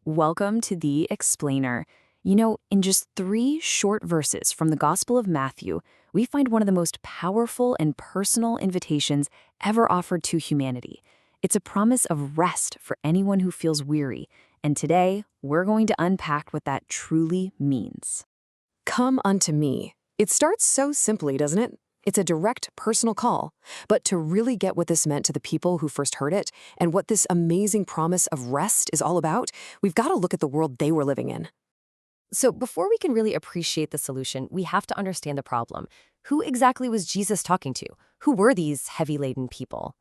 Welcome to The Explainer. In just 3 short verses from the Gospel of Matthew, we find one of the most powerful and personal invitations ever offered to humanity. It's a promise of rest for anyone who feels weary, and today we're going to unpack what that truly means. Come unto me. It starts so simply, doesn't it? It's a direct personal call. But to really get what this meant to the people who first heard it, and what this amazing promise of rest is all about, we've got to look at the world they were living in. So before we can really appreciate the solution, we have to understand the problem. Who exactly was Jesus talking to? Who were these heavy-laden people?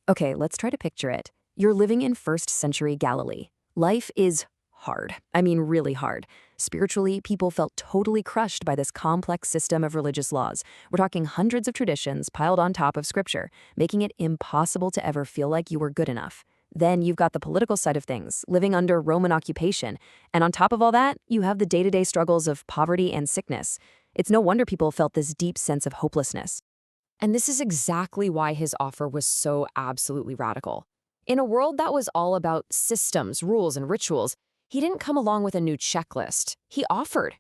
Okay, let's try to picture it. You're living in first-century Galilee. Life is hard. I mean, really hard. Spiritually, people felt totally crushed by this complex system of religious laws. We're talking hundreds of traditions piled on top of scripture, making it impossible to ever feel like you were good enough. Then you've got the political side of things, living under Roman occupation. And on top of all that, you have the day-to-day struggles of poverty and sickness. It's no wonder people felt this deep sense of hopelessness. And this is exactly why his offer was so absolutely radical. In a world that was all about systems, rules, and rituals, he didn't come along with a new checklist. He offered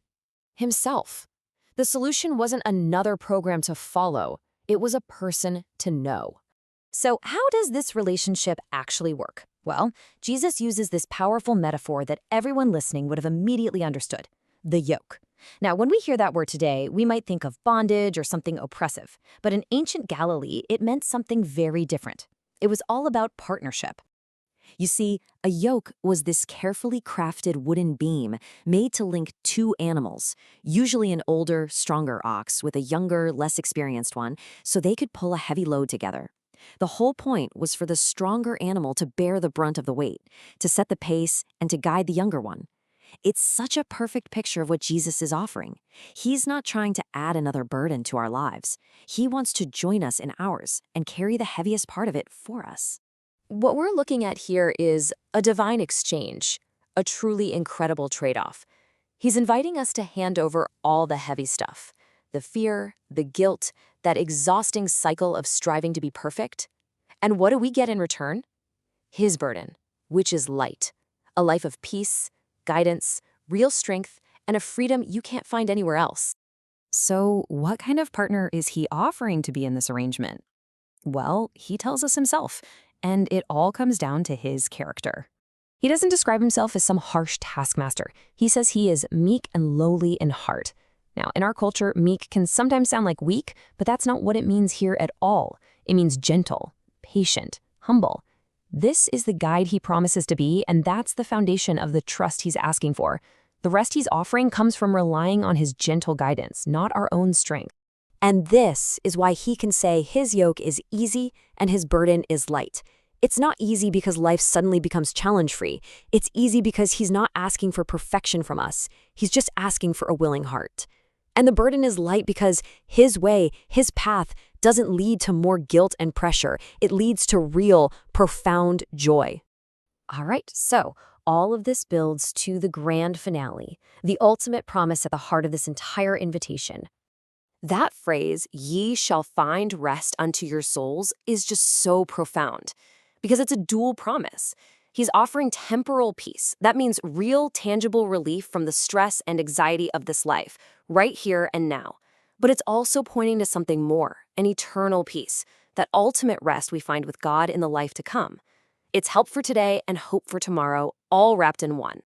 himself. The solution wasn't another program to follow. It was a person to know. So how does this relationship actually work? Well, Jesus uses this powerful metaphor that everyone listening would have immediately understood: the yoke. Now, when we hear that word today, we might think of bondage or something oppressive. But in ancient Galilee, it meant something very different. It was all about partnership. You see, a yoke was this carefully crafted wooden beam made to link two animals, usually an older, stronger ox with a younger, less experienced one, so they could pull a heavy load together. The whole point was for the stronger animal to bear the brunt of the weight, to set the pace, and to guide the younger one. It's such a perfect picture of what Jesus is offering. He's not trying to add another burden to our lives. He wants to join us in ours and carry the heaviest part of it for us. What we're looking at here is a divine exchange, a truly incredible trade-off. He's inviting us to hand over all the heavy stuff, the fear, the guilt, that exhausting cycle of striving to be perfect. And what do we get in return? His burden, which is light, a life of peace, guidance, real strength, and a freedom you can't find anywhere else. So, what kind of partner is he offering to be in this arrangement? Well, he tells us himself, and it all comes down to his character. He doesn't describe himself as some harsh taskmaster. He says he is meek and lowly in heart. Now, in our culture, meek can sometimes sound like weak, but that's not what it means here at all. It means gentle, patient, humble. This is the guide he promises to be, and that's the foundation of the trust he's asking for. The rest he's offering comes from relying on his gentle guidance, not our own strength. And this is why he can say his yoke is easy and his burden is light. It's not easy because life suddenly becomes challenge-free. It's easy because he's not asking for perfection from us. He's just asking for a willing heart. And the burden is light because his way, his path, doesn't lead to more guilt and pressure. It leads to real, profound joy. All right, so all of this builds to the grand finale, the ultimate promise at the heart of this entire invitation. That phrase, "ye shall find rest unto your souls," is just so profound because it's a dual promise. He's offering temporal peace. That means real, tangible relief from the stress and anxiety of this life, right here and now. But it's also pointing to something more, an eternal peace, that ultimate rest we find with God in the life to come. It's help for today and hope for tomorrow, all wrapped in one.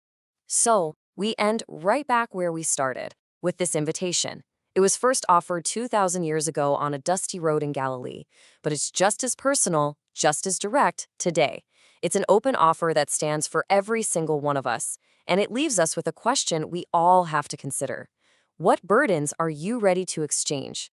So, we end right back where we started, with this invitation. It was first offered 2,000 years ago on a dusty road in Galilee, but it's just as personal, just as direct today. It's an open offer that stands for every single one of us, and it leaves us with a question we all have to consider. What burdens are you ready to exchange?